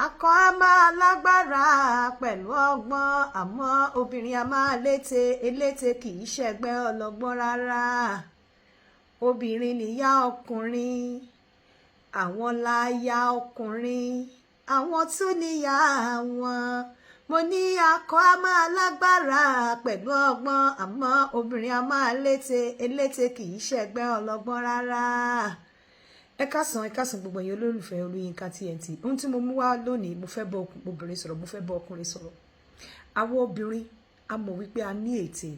Akọ a máa lágbára pẹ̀lú ọgbọ́n, àmọ́ obìnrin a máa lété, elété kì í ṣẹgbẹ́ ọlọ́gbọ́n rárá. Obìnrin nìyá ọkùnrin, àwọn láya ọkùnrin, àwọn tún níyà wọn. Mo ní akọ a máa lágbára pẹ̀lú ọgbọ́n, àmọ́ obìnrin a máa lété, elété kì í ṣẹgbẹ́ ọlọ́gbọ́n rárá. Ẹ káàsán gbogbo ẹ̀yin olólùfẹ́ Olúyinká TNT. Ohun tí mo mú wá lónìí, mo fẹ́ bọ́ obìnrin sọ̀rọ̀, mo fẹ́ bọ́ ọkùnrin sọ̀rọ̀. Àwọn obìnrin a mọ̀ wípé a ní ète.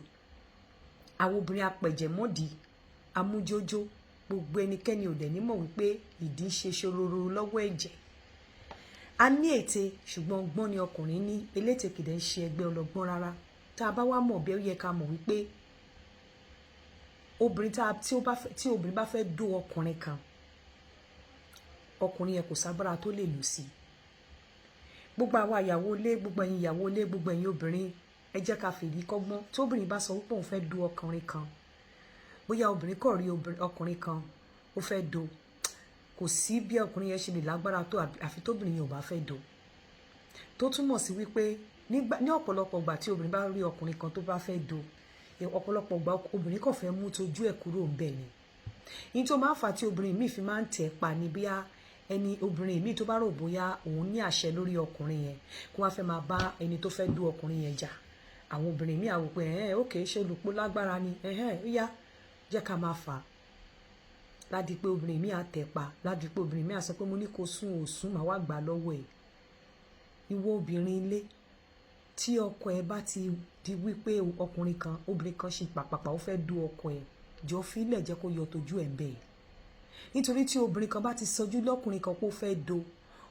Àwọn obìnrin apẹ̀jẹ̀mọ́dì, amújójó, gbogbo ẹnikẹ́ni ò dẹ̀ ní mọ̀ wípé ìdí ṣe ṣòroro lọ́wọ́ ẹ̀jẹ̀. A ní ète, ṣùgbọ́n ọgbọ́n ni ọkùnrin ní, eléte kìdẹ̀ ń ṣe ẹgbẹ́ ọlọ́gbọ́n rárá. Tá a bá wá mọ̀ bí ó yẹ ká mọ̀ wípé obìnrin tí obìnrin bá fẹ́ dó ọkùnrin kan, ọkùnrin yẹn kò ságbára tó lè lù sí. Gbogbo àwa ìyàwó ilé, gbogbo ẹ̀yin ìyàwó ilé, gbogbo ẹ̀yin obìnrin, ẹ jẹ́ ká fìdí kọ́gbọ́n. Tí obìnrin bá sọ wípé òun fẹ́ dó ọkùnrin kan, bóyá obìnrin kò rí ọkùnrin kan ó fẹ́ dó, kò sí bí ọkùnrin yẹn ṣe lè lágbára tó àfi tóbìnrin yẹn ò bá fẹ́ dó. Tó túmọ̀ sí wípé ní ọ̀pọ̀lọpọ̀ ìgbà tí obìnrin bá rí ọkùnrin kan tó bá fẹ́ dó, ọ̀pọ̀lọpọ̀ ìgbà obìnrin kò fẹ́ mú tójú ẹ̀ kúrò ńbẹ̀ ni. Ní tó máa ń fà tí obìnrin míì fi máa ń tẹ̀ pa ni bíyá ẹni obìnrin míì tó bá rò bóyá òun ní àṣẹ lórí ọkùnrin yẹn, kó wá fẹ́ máa bá ẹni tó fẹ́ dó ọkùnrin yẹn jà. Àwọn obìnrin míì á wò pé okay, ṣé olùpọ̀ lágbára ni, ó yá jẹ́ ká máa fà á. Ládi pé obìnrin míì á tẹ̀ pa, ládi pé obìnrin míì á sọ pé mo ní kó sún òsún, màá wá gbà lọ́wọ́ ẹ̀. Ìwọ obìnrin ilé, tí ọkọ ẹ bá ti di wípé obìnrin kan ṣì pàpàpà ó fẹ́ dó ọkọ ẹ, jọ fílẹ̀ jẹ́ kó yọ tójú ẹ̀ ń bẹ̀. Nítorí tí obìnrin kan bá ti sọjú lọ́kùnrin kan pé ó fẹ́ dó,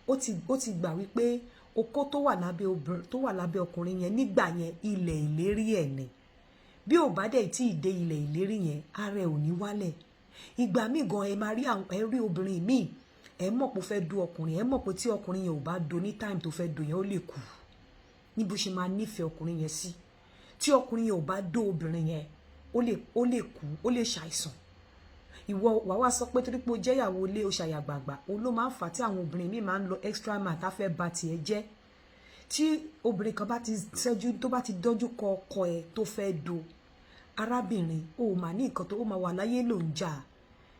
ó ti gbà wípé okó tó wà lábẹ́ ọkùnrin yẹn nígbà yẹn ilẹ̀ ìlérí ẹ̀ ni. Bí ò bá dẹ̀ tí ì dé ilẹ̀ ìlérí yẹn, ara ẹ̀ ò ní wálẹ̀. Ìgbà míì gan ẹ máa rí obìnrin míì, ẹ mọ̀ pé ó fẹ́ dó ọkùnrin, ẹ mọ̀ pé tí ọkùnrin yẹn ò bá dó ní time tó fẹ́ dó yẹn, ó lè kú. Níbo ṣe máa nífẹ̀ẹ́ ọkùnrin yẹn sí. Tí ọkùnrin yẹn ò bá dó obìnrin yẹn, ó lè kú, ó lè ṣàìsàn. Ìwọ wà wá sọ pé torí pé ó jẹ́ ìyàwó ilé, ó ṣàyàgbàgbà, òun ló máa ń fà tí àwọn obìnrin míì máa ń lọ extra mile tá fẹ́ ba tiẹ̀ jẹ́. Tí obìnrin kan bá ti ṣẹ́jú tó bá ti dọ́jú kọ ọkọ ẹ̀ tó fẹ́ dó, arábìnrin ó mà ní nǹkan tó ó máa wà láyé ló ń jà.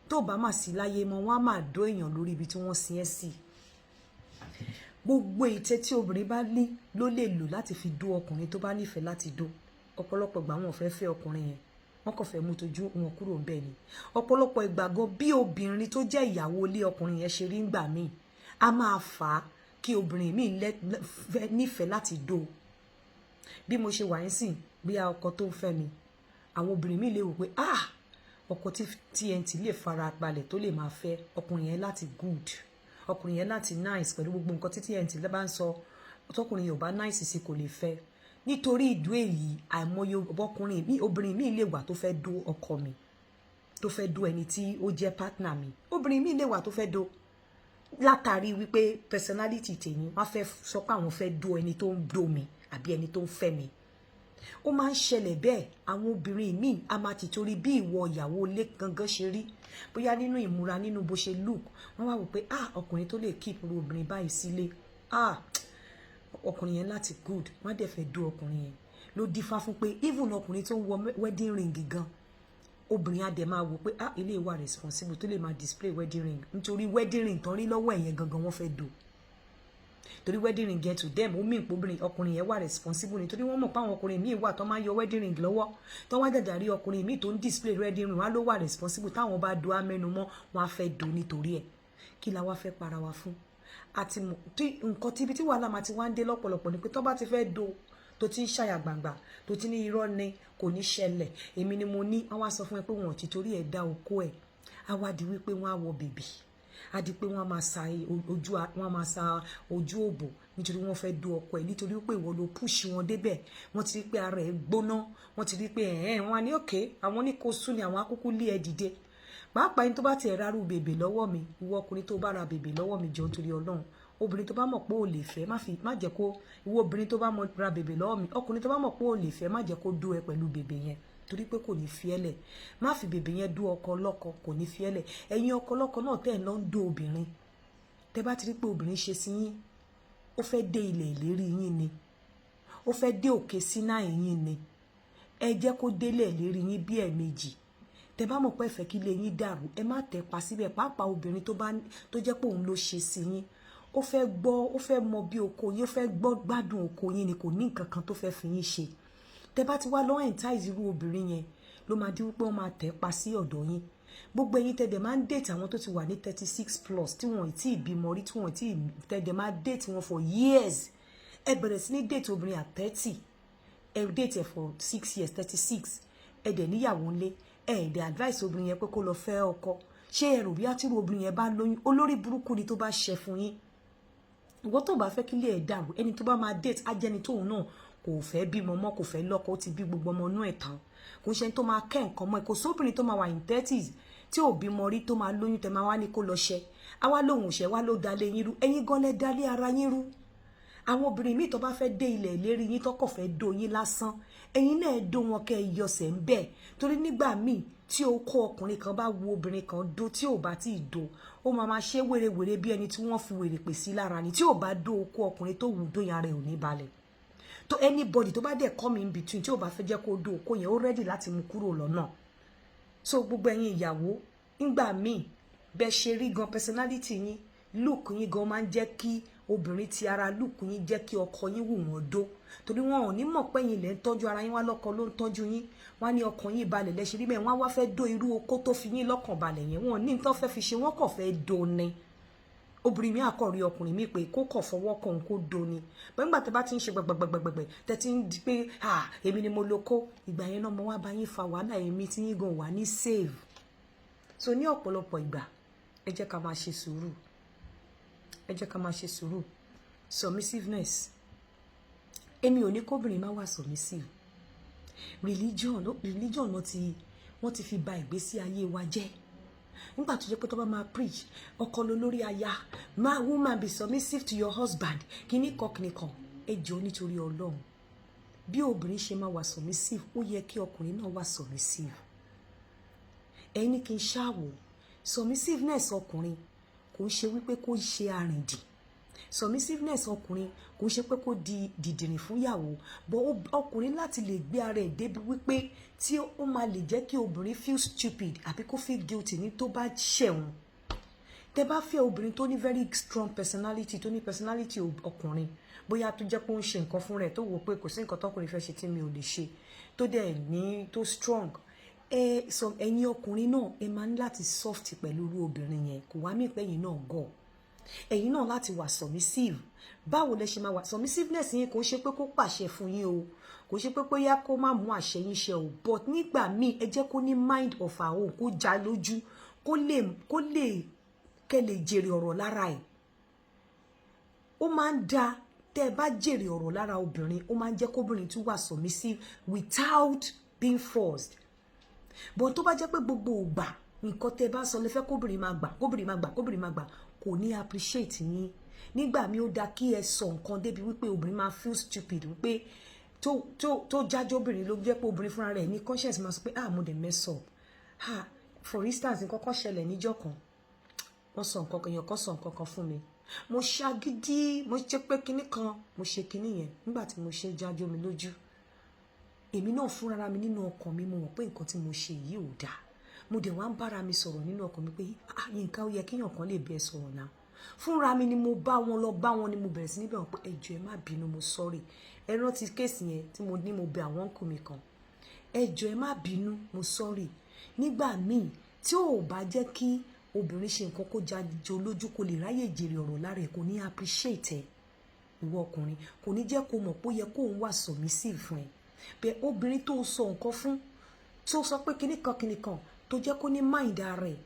Tó bá mà sí láyé mọ́, wọ́n á máa dó èèyàn lórí ibi tí wọ́n sin ẹ́ sí. Gbogbo ète tí obìnrin bá ní ló lè lò láti fi dó ọkùnrin tó bá nífẹ̀ẹ́ láti dó. Ọ̀pọ̀lọpọ̀ ìgbà wọn ò fẹ́ fẹ́ ọkùnrin yẹn, wọ́n kàn fẹ́ mú tójú wọn kúrò ńbẹ̀ ni. Ọ̀pọ̀lọpọ̀ ìgbà gan bí obìnrin tó jẹ́ ìyàwó ilé ọkùnrin yẹn ṣe rí ńgbà míì, a máa fà á kí obìnrin míì nífẹ̀ẹ́ láti dó. Bí mo ṣe wà nísìn, bí ọkọ tó ń fẹ́ mi, àwọn obìnrin míì lè wò pé ọkọ tí TNT lè fara balẹ̀ tó lè máa fẹ́ ọkùnrin yẹn láti good, ọkùnrin yẹn láti nice pẹ̀lú gbogbo nǹkan tí TNT bá ń sọ, tọkùnrin yẹn ò bá nice sí kò lè fẹ́. Nítorí ìdú èyí, àìmọye obìnrin míì lè wà tó fẹ́ dó ọkọ mi, tó fẹ́ dó ẹni tí ó jẹ́ partner mi. Obìnrin míì lè wà tó fẹ́ dó látàrí wípé personality tèmi, wọ́n fẹ́ sọ pé àwọn fẹ́ dó ẹni tó ń dó mi àbí ẹni tó ń fẹ́ mi. Ó máa ń ṣẹlẹ̀ bẹ́ẹ̀. Àwọn obìnrin míì a máa ti torí bí ìwọ ìyàwó ilé gangan ṣe rí, bóyá nínú ìmúra, nínú bó ṣe look, wọ́n wá wò pé ọkùnrin tó lè keep irú obìnrin báyìí sílé, ọkùnrin yẹn láti good, wọ́n dẹ̀ fẹ́ dó ọkùnrin yẹn. Ló dífá fún pé even ọkùnrin tó ń wọ wedding ring gan, obìnrin á dẹ̀ máa wò pé ilé ìwà responsible tó lè máa display wedding ring, nítorí wedding ring tán rí lọ́wọ́ ẹ̀yẹn gangan wọ́n fẹ́ dó. Torí wedding ring get to them, ó mìíràn pé ọkùnrin yẹn wà responsible nítorí wọ́n mọ̀ pé àwọn ọkùnrin míì wà tó máa ń yọ wedding ring lọ́wọ́, tó wá jàjà rí ọkùnrin míì tó ń display wedding ring, wá ló wà responsible, táwọn bá dó amẹ́nu mọ́, wọ́n á fẹ́ dó nítorí ẹ̀. Kí la wá fẹ́ para wa fún? Àti nǹkan tíbi tí wàhálà máa ti wá ń dé lọ́pọ̀lọpọ̀ ni pé tó bá ti fẹ́ dó, tó ti ń ṣàyà gbangba, tó ti ní irọ́ ni kò ní ṣẹlẹ̀, èmi ni mo ní, wọ́n wá sọ fún ẹ pé wọn ò ti torí ẹ̀ dá okó ẹ̀. Á wá di wípé wọ́n á wọ bèbí, á di pé wọ́n á máa sa ojú òbò nítorí wọ́n fẹ́ dó ọkọ ẹ̀, nítorí pé ìwọ ló push wọn débẹ̀. Wọ́n ti rí pé ara ẹ̀ gbóná, wọ́n ti rí pé wọ́n á ní àwọn ní kó sún ni àwọn akúkú lé ẹ dìde. Pàápàá ẹni tó bá ti rárú bèbè lọ́wọ́ mi, ìwọ ọkùnrin tó bá ra bèbè lọ́wọ́ mi, jọ nítorí Ọlọ́run, obìnrin tó bá mọ̀ pé ó lè fẹ́ má jẹ́ kó, ìwọ obìnrin tó bá mọ̀ ra bèbè lọ́wọ́ mi, ọkùnrin tó bá mọ̀ pé ó lè fẹ́ má jẹ́ kó dó ẹ pẹ̀lú bèbè yẹn, torí pé kò ní fi ẹ́lẹ̀. Má fi bèbè yẹn dó ọkọ lọ́kọ, kò ní fi ẹ́lẹ̀. Ẹ̀yin ọkọ lọ́kọ náà tẹ́ ẹ̀ lọ ń dó obìnrin, tẹ́ bá ti rí pé obìnrin ṣe sí yín ó fẹ́ dé ilẹ̀ ìlérí yín ni, ó fẹ́ dé òkè Sínáì yín ni, ẹ jẹ́ kó délẹ̀ ìlérí yín bí ẹ̀ẹ̀mejì. Tẹ́ bá mọ̀ pé ẹ fẹ́ kí ilé yín dàrú, ẹ má tẹ̀ pa síbẹ̀. Pàápàá obìnrin tó jẹ́ pé òun ló ṣe sí yín, ó fẹ́ gbọ́, ó fẹ́ mọ bí oko yín, ó fẹ́ gbọ́ gbádùn oko yín ni, kò ní nǹkan kan tó fẹ́ fi yín ṣe. Tẹ́ bá ti wá lọ entice irú obìnrin yẹn, ló máa di wípé wọ́n máa tẹ̀ pa sí ọ̀dọ̀ yín. Gbogbo ẹ̀yin tẹ́ dẹ̀ máa ń date àwọn tó ti wà ní 36 plus tí wọ́n ti bímọ rí, tí wọ́n ti tẹ́ dẹ̀ máa date wọn for years. Ẹ bẹ̀rẹ̀ sí ní date obìnrin at 30, ẹ date ẹ for 6 years, 36, ẹ dẹ̀ níyàwó ńlé, ẹ dẹ̀ advice obìnrin yẹn pé kó lọ fẹ́ ọkọ. Ṣé ẹ rò bí àtìrú obìnrin yẹn bá lóyún, olórí burúkú ni tó bá ṣẹ fún yín. Ìwọ tó bá fẹ́ kí ilé ẹ̀ dàrú, ẹni tó bá máa date á jẹ́ni tóun náà kò fẹ́ bímọ mọ́, kò fẹ́ lọ́kọ, ó ti bí gbogbo ọmọ inú ẹ̀ tán. Kò ṣe tó máa kẹ́ nǹkan mọ́ ẹ. Kò sóbìnrin tó máa wà in 30s tí ò bímọ rí tó máa lóyún tẹ́ máa wá ní kó lọ ṣẹ. Àwa lòun ṣẹ wá ló dalé yín rú. Ẹ̀yin gan lẹ dalé ara yín rú. Àwọn obìnrin míì tó bá fẹ́ dé ilẹ̀ ìlérí yín tó kọ̀ fẹ́ dó yín lásán, ẹ̀yin náà dó wọn kẹ́ ẹ yọsẹ̀ ń bẹ̀. Torí nígbà míì tí ó kó ọkùnrin kan bá wo obìnrin kan dó tí ò bá tí ì dó, ó máa ṣe wèrèwèrè bí ẹni tí wọ́n fi wèrè pè sí lára ni. Tí ò bá dó okó ọkùnrin tó wù dó yàn rẹ̀ ò ní balẹ̀. To anybody tó bá dẹ̀ come in between tí ó bá fẹ́ jẹ́ kó dó okó yẹn, ó ready láti mú kúrò lọ́nà. So gbogbo ẹ̀yin ìyàwó, nígbà míì bẹ́ ṣe rí gan personality yín, look yín gan máa ń jẹ́ kí obìnrin ti ara look yín jẹ́ kí ọkọ yín wù wọ́n dó. Torí wọn ò ní mọ̀ pé yín lẹ ń tọ́jú ara yín, wá lọ́kọ ló ń tọ́jú yín. Wọ́n á ní ọkàn yín balẹ̀ lẹ ṣe rí bẹ́ẹ̀, wọ́n á wá fẹ́ dó irú okó tó fi yín lọ́kàn balẹ̀ yẹn. Wọn ò ní nǹkan fẹ́ fi ṣe, wọ́n kàn fẹ́ dó ni. Obìnrin mi àkọ́rí ọkùnrin mi pé kó kàn fọwọ́ kan kó dó ni. Nígbà tẹ́ bá ti ń ṣe gbẹgbẹgbẹgbẹ, tẹ́ ti ń di pé èmi ni mo lóko, ìgbà yẹn náà mo wá bá yín fa wàhálà, èmi tí yín gan wà ní save. So ní ọ̀pọ̀lọpọ̀ ìgbà, ẹ jẹ́ ká máa ṣe sùúrù. Ẹ jẹ́ ká máa ṣe sùúrù. Submissiveness. Èmi ò ní kóbìnrin má wà submissive. Religion wọ́n ti fi ba ìgbésí ayé wa jẹ́. Nígbà tó jẹ́ pé tó bá máa preach, ọkọ ló lórí aya, woman be submissive to your husband, kíní kan. Ẹ jọ̀ọ́ nítorí Ọlọ́run. Bí obìnrin ṣe máa wà submissive, ó yẹ kí ọkùnrin náà wà submissive. Ẹ̀yin ní kí n ṣáwò. Submissiveness ọkùnrin kò ń ṣe wípé kó ṣe àrìndì. Submissiveness ọkùnrin kò ń ṣe pé kó di dìdìrìn fún ìyàwó. But ọkùnrin láti lè gbé ara ẹ̀ débi wípé tí ó máa lè jẹ́ kí obìnrin feel stupid àbí kó feel guilty ní tó bá ṣẹ̀wọ̀n. Tẹ́ bá fẹ́ obìnrin tó ní very strong personality, tó ní personality ọkùnrin, bóyá tó jẹ́ pé ó ń ṣe nǹkan fún rẹ̀ tó wò pé kò sí nǹkan tọkùnrin fẹ́ ṣe tí mi ò lè ṣe, tó dẹ̀ ní tó strong. Ẹ̀yin ọkùnrin náà ẹ máa ní láti soft pẹ̀lú irú obìnrin yẹn. Kò wá mí pé ẹ̀yin náà gọ̀. Ẹ̀yin náà láti wà submissive. Báwo lẹ ṣe máa wà submissiveness yín? Kò ṣe pé kó pàṣẹ fún yín o, kò ṣe pé bóyá kó má mú àṣẹ yín ṣe o, but nígbà míì ẹ jẹ́ kó ní mind of her own, kó já lójú, kó lè kẹ́ lè jèrè ọ̀rọ̀ lára ẹ̀. Ó máa ń da tẹ́ ẹ bá jèrè ọ̀rọ̀ lára obìnrin, ó máa ń jẹ́ kóbìnrin tún wà submissive without being forced. But tó bá jẹ́ pé gbogbo ìgbà nǹkan tẹ́ bá sọ lè fẹ́ kóbìnrin máa gbà, kò ní appreciate yín. Nígbà míì ó dá kí ẹ sọ nǹkan débi wípé obìnrin máa feel stupid, wípé tó jájọ́ obìnrin ló jẹ́ pé obìnrin fúnra rẹ̀ ní conscience máa sọ pé mo dẹ̀ mess up. For instance, nǹkan kan ṣẹlẹ̀ níjọ́ kan, wọ́n sọ nǹkan kan, èèyàn kan sọ nǹkan kan fún mi. Mo ṣagídí, mo ṣe pé kinní kan, mo ṣe kinní yẹn. Nígbà tí mo ṣe jájọ́ mi lójú, èmi náà fúnra mi nínú ọkàn mi, mo mọ̀ pé nǹkan tí mo ṣe yìí ò dáa. Mo dẹ̀ wá ń bára mi sọ̀rọ̀ nínú ọkàn mi pé nǹkan ó yẹ kéèyàn kan lè bẹ́ẹ̀ sọ̀rọ̀ náà. Fúnra mi ni mo bá wọn ni mo bẹ̀rẹ̀ sí níbẹ̀ wọn pé ẹ jọ̀ọ́ ẹ má bínú, mo sorry. Ẹ rántí kéèsì yẹn tí mo ní mo bẹ àwọn ọ̀nkù mi kan. Ẹ jọ̀ọ́ ẹ má bínú, mo sorry. Nígbà míì tí ò bá jẹ́ kí obìnrin ṣe nǹkan kó jájọ lójú, kó lè ráyè jèrè ọ̀rọ̀ lára ẹ̀, kò ní appreciate ẹ̀. Ìwọ ọkùnrin kò ní jẹ́ kó mọ̀ pé ó yẹ kó ń wà submissive fún ẹ. Bẹ́ẹ̀ obìnrin tó sọ nǹkan fún, tó sọ pé kinní kan tó jẹ́ kó ní mind ara ẹ̀,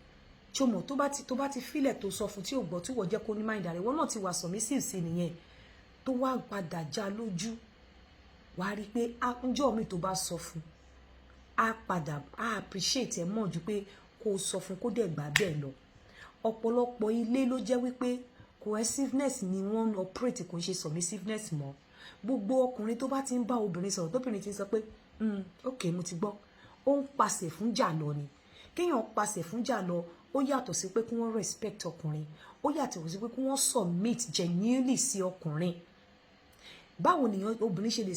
tí o mọ̀ tó bá ti fílẹ̀ tó sọ fún tí ò gbọ́, tí wọ́n jẹ́ kó ní mind ara ẹ̀, wọ́n náà ti wà submissive sí nìyẹn. Tó wá padà já lójú, wàá rí pé ńjọ́ mi tó bá sọ fún, padà appreciate ẹ̀ mọ̀ ju pé kó sọ fún kó dẹ̀ gbà bẹ́ẹ̀ lọ. Ọ̀pọ̀lọpọ̀ ilé ló jẹ́ wípé cohesiveness ni wọ́n operate, kò ń ṣe submissiveness mọ́. Gbogbo ọkùnrin tó bá ti ń bá obìnrin sọ̀rọ̀, tóbìnrin ti ń sọ pé okay mo ti gbọ́, ó ń pàṣẹ fún jà lọ ni. Kéèyàn pàṣẹ fún jà lọ ó yàtọ̀ sí pé kí wọ́n respect ọkùnrin, ó yàtọ̀ sí pé kí wọ́n submit genuinely sí ọkùnrin. báwo nìyẹn obìnrin ṣe lè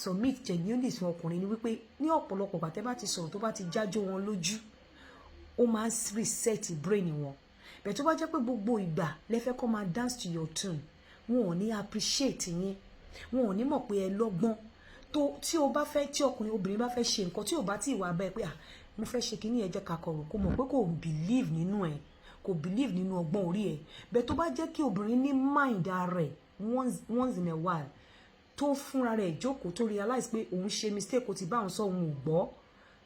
submit genuinely fún ọkùnrin ni wípé ní ọ̀pọ̀lọpọ̀ pàtẹ́ bá ti sọ̀rọ̀ tó bá ti jájó wọn lójú ó máa ń reset brain wọn bẹ́ẹ̀ tó bá jẹ́ pé gbogbo ìgbà lẹ́fẹ́ kọ́ máa dance to your tune wọn ò ní appreciate yín wọn ò ní mọ̀ pé ẹ lọ́gbọ́n tí o bá fẹ́ tí obìnrin bá fẹ́ ṣe nǹkan tí ò bá tí ìwà bẹ́ẹ̀ pé mo fẹ́ ṣe kíní ẹ jẹ́ ká kọ̀rọ̀ kó mọ̀ pé kò believe nínú ẹ̀ kò believe nínú ọgbọ́n orí ẹ̀ bẹ́ẹ̀ tó bá jẹ́ kí obìnrin ní mind rẹ̀ once in a while tó fúnra rẹ̀ jókòó tó realize pé òun ṣe mistake ó ti bá òun sọ òun ò gbọ́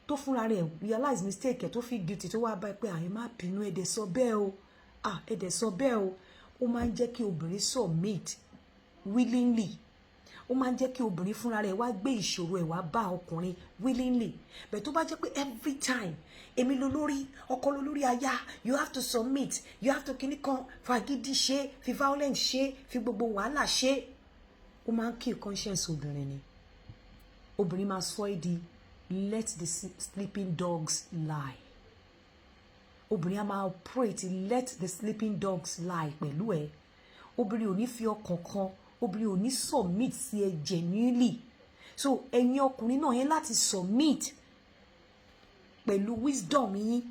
tó fúnra rẹ̀ realize mistake ẹ̀ tó feel guilty tó wá báyìí pé àyè má bínú ẹ̀dẹ̀ sọ bẹ́ẹ̀ o ẹ̀dẹ̀ sọ bẹ́ẹ̀ o ó máa ń jẹ́ kí obìnrin submit willingly ó máa ń jẹ́ kí obìnrin fúnra rẹ̀ wá gbé ìṣòro ẹ̀ wá bá ọkùnrin willingly bẹ́ẹ̀ tó bá jẹ́ pé every time èmi lolórí ọkọ lolórí aya you have to submit you have to kíní kan fagídí ṣe fi violence ṣe fi gbogbo wàhálà ṣe ó máa ń kill conscience obìnrin ni obìnrin máa sọ ẹ́ di let the sleeping dogs lie obìnrin á máa operate let the sleeping dogs lie pẹ̀lú ẹ̀ obìnrin ò ní fi ọkàn kan obìnrin ò ní submit sí ẹ genuinely so ẹ̀yin ọkùnrin náà yẹn láti submit pẹ̀lú wisdom yín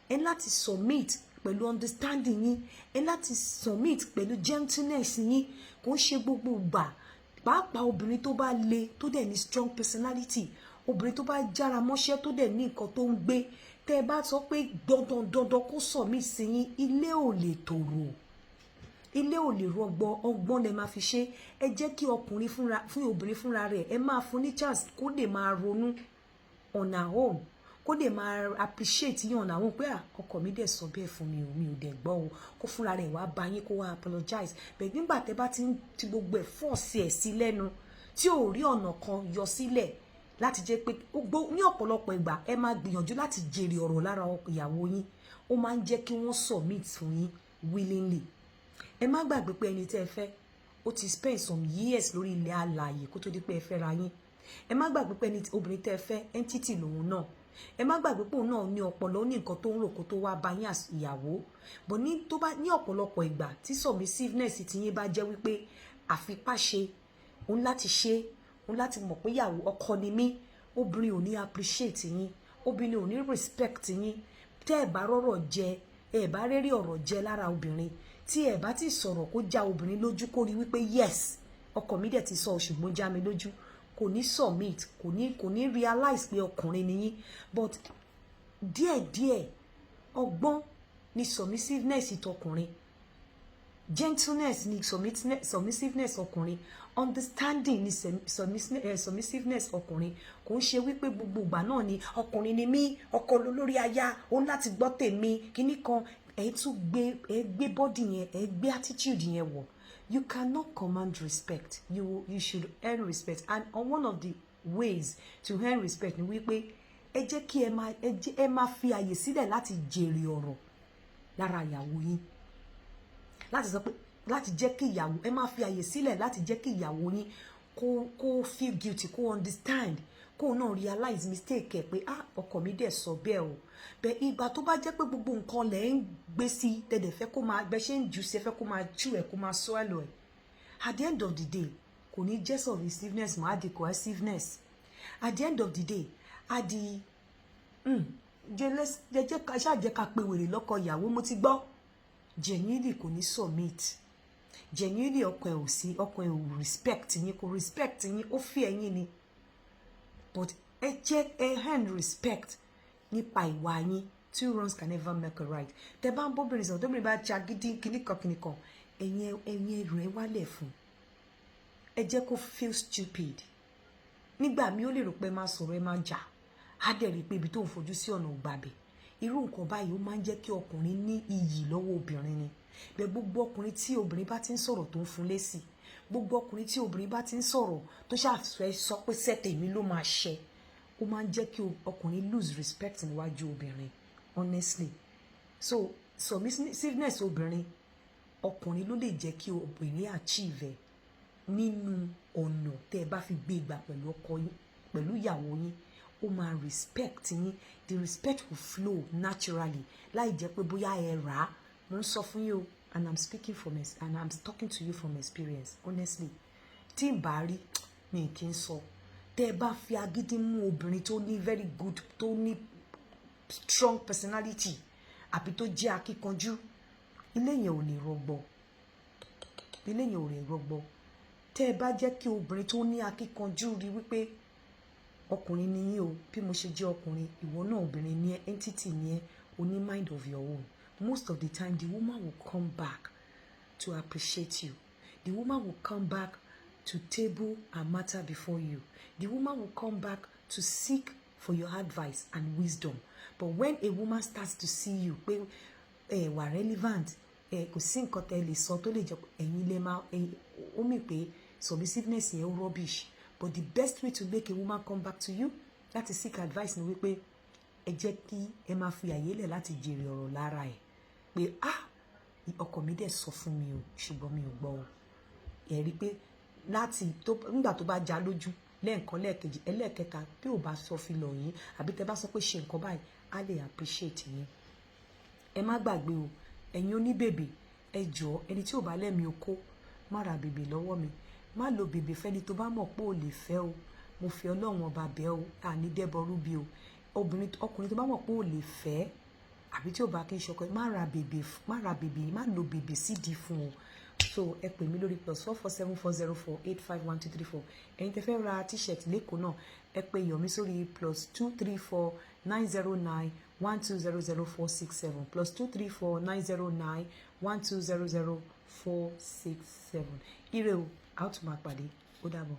ẹ láti submit pẹ̀lú understanding yín ẹ láti submit pẹ̀lú gentleness yín kò ń ṣe gbogbo ìgbà pàápàá obìnrin tó bá le tó dẹ̀ ní strong personality obìnrin tó bá jára mọ́ṣẹ́ tó dẹ̀ ní nǹkan tó ń gbé tẹ́ ẹ bá sọ pé dandan kó submit sí yín ilé ò lè tòrò ilé ò lè rọgbọ ọgbọ́n lẹ máa fi ṣe ẹ jẹ́ kí ọkùnrin fún obìnrin fúnra rẹ̀ ẹ máa fún ní chance kó lè máa ronú on her own kó lè máa appreciate yín on her own pé ọkọ mi dẹ̀ sọ bẹ́ẹ̀ fún mi ò dẹ̀ gbọ́ o kó fúnra rẹ̀ wá bá yín kó wá apologize bẹ́ẹ̀ nígbà tẹ́ bá ti gbogbo ẹ̀ force ẹ̀ sí lẹ́nu tí ò rí ọ̀nà kan yọ sílẹ̀ láti jẹ́ pé ní ọ̀pọ̀lọpọ̀ ìgbà ẹ máa gbìyànjú láti jèrè ọ̀rọ̀ lára ìyàwó yín ó máa ń jẹ́ kí wọ́n submit fún yín willingly ẹ má gbàgbé pé ẹni tẹ́ ẹ fẹ́ ó ti spend some years lórí ilẹ̀ alààyè kó tó di pé ẹ fẹ́ ra yín ẹ má gbàgbé pé obìnrin tẹ́ ẹ fẹ́ entity lòun náà ẹ má gbàgbé pé òun náà ní ọpọlọ ó ní nǹkan tó ń rò kó tó wá bá yín ìyàwó bọ̀ ní ọ̀pọ̀lọpọ̀ ìgbà tí submissiveness ti yín bá jẹ́ wípé àfipá ṣe òun láti ṣe òun láti mọ̀ pé ìyàwó ọkọ ni mí obìnrin ò ní appreciate yín obìnrin ò ní respect yín tẹ́ ẹ bá rọ́rọ̀ jẹ ẹ bá rẹ́rí ọ̀rọ̀ jẹ lára obìnrin tí ẹ bá ti sọ̀rọ̀ kó já obìnrin lójú kó rí wípé yes ọkọ mi dẹ̀ ti sọ ṣùgbọ́n já mi lójú kò ní submit kò ní realize pé ọkùnrin ni yín but díẹ̀díẹ̀ ọgbọ́n ni submissiveness tọkùnrin gentleness ni submissiveness ọkùnrin understanding ni submissiveness ọkùnrin kò ń ṣe wípé gbogbo ìgbà náà ni ọkùnrin ni mí ọkọ lórí aya òun láti gbọ́ tèmi kíní kan ẹ tún gbé body yẹn ẹ gbé attitude yẹn wọ̀ you cannot command respect you should earn respect and one of the ways to earn respect ni wípé ẹ jẹ́ kí ẹ máa fi àyè sílẹ̀ láti jèrè ọ̀rọ̀ lára ìyàwó yín láti sọ pé láti jẹ́ kí ìyàwó ẹ máa fi àyè sílẹ̀ láti jẹ́ kí ìyàwó yín kó feel guilty kó understand kó náà realize mistake ẹ pé ọkọ mi dẹ̀ sọ bẹ́ẹ̀ o bẹ́ẹ̀ ìgbà tó bá jẹ́ pé gbogbo nǹkan lẹ̀ ń gbé sí tẹ̀dẹ̀ fẹ́ kó máa bẹ́ ṣe ń jù sí ẹ fẹ́ kó máa chew ẹ kó máa swallow ẹ at the end of the day kò ní jẹ́ submissiveness mọ́ á di coerciveness at the end of the day á di ṣáàjẹ́ ká pe wèrè lọ́kọ ìyàwó mo ti gbọ́ genuinely kò ní submit genuinely ọkọ ẹ ò respect yín kò respect yín ó fi ẹ̀yin ni but ẹ jẹ́ ẹ hand respect nípa ìwà yín two wrongs can never make a right tẹ́ bá ń bóbìnrin sọ̀rọ̀ tóbìnrin bá jagídí kíníkan ẹ̀yin ẹrù ẹ wálẹ̀ fún ẹ jẹ́ kó feel stupid nígbà mi ó lè rò pé máa sọ̀rọ̀ ẹ máa jà á dẹ̀ rí pé ibi tó ń fojú sí ọ̀nà ògbàbẹ̀ irú nǹkan báyìí ó máa ń jẹ́ kí ọkùnrin ní iyì lọ́wọ́ obìnrin ni bẹ́ẹ̀ gbogbo ọkùnrin tí obìnrin bá ti ń sọ̀rọ̀ tó ń fún lésì gbogbo ọkùnrin tí obìnrin bá ti ń sọ̀rọ̀ tó ṣàfẹ́ sọ pé sẹ́tẹ̀ mi ló máa ṣẹ ó máa ń jẹ́ kí ọkùnrin lose respect níwájú obìnrin honestly so submissiveness obìnrin ọkùnrin ló lè jẹ́ kí obìnrin achieve ẹ̀ nínú ọ̀nà tẹ́ ẹ bá fi gbé ìgbà pẹ̀lú ọkọ yín pẹ̀lú ìyàwó yín ó máa respect yín the respect will flow naturally láì jẹ́ pé bóyá ẹ rà á mo ń sọ fún yín o and I'm talking to you from experience honestly tí n bá rí mi kì í sọ. Tẹ́ bá fi agídí mú obìnrin tó ní very good, tó ní strong personality, àbí tó jẹ́ akíkanjú, ilé yẹn ò lè rọgbọ. Ilé yẹn ò lè rọgbọ. Tẹ́ bá jẹ́ kí obìnrin tó ní akíkanjú rí wípé ọkùnrin ni yín o, bí mo ṣe jẹ́ ọkùnrin, ìwọ náà obìnrin ni ẹ́, entity ni ẹ́, o ní mind of your own. Most of the time, the woman will come back to appreciate you. The woman will come back to table and matter before you. The woman will come back to seek for your advice and wisdom. But when a woman starts to see you, pé wà relevant, kò sí nǹkan tẹ́ lè sọ tó lè jẹ́ ẹ̀yin lè máa, ó mì pé submissiveness yẹn ó rubbish. But the best way to make a woman come back to you, láti seek advice ni wípé ẹ jẹ́ kí ẹ máa fi àyè lẹ̀ láti jèrè ọ̀rọ̀ lára ẹ̀. Pé ọkọ mi dẹ̀ sọ fún mi o, ṣùgbọ́n mi ò gbọ́ o. Ẹ rí pé láti tó nígbà tó bá já lójú lẹ́ẹ̀kan lẹ́ẹ̀kejì ẹlẹ́ẹ̀kẹta bí ò bá sọ fi lọ̀ yín àbí tẹ́ bá sọ pé ṣe nǹkan báyìí á lè appreciate yín. Ẹ má gbàgbé o, ẹ̀yin oníbèbè, ẹ jọ̀ọ́ ẹni tí ò bá lẹ́mi okó má ra bèbè lọ́wọ́ mi. Má lo bèbè fẹ́ni tó bá mọ̀ pé ò lè fẹ́ o. Mo fi Ọlọ́run ọba bẹ̀ o, àní dẹ́bọrú bí o. Ọkùnrin tó bá mọ̀ pé ò lè fẹ́ àbí tí ò bá kí n ṣọkọ, má ra bèbè, má lo bèbè sídìí fún o. So ẹ pè mí lórí +447404851234. Ẹ̀yin tẹ́ fẹ́ ra t-shirt lẹ́kọ̀ọ́ náà, ẹ pè Yomi sórí +2349091200467 +2349091200467. Ire o, a ó tún máa pàdé. Ó dàbọ̀.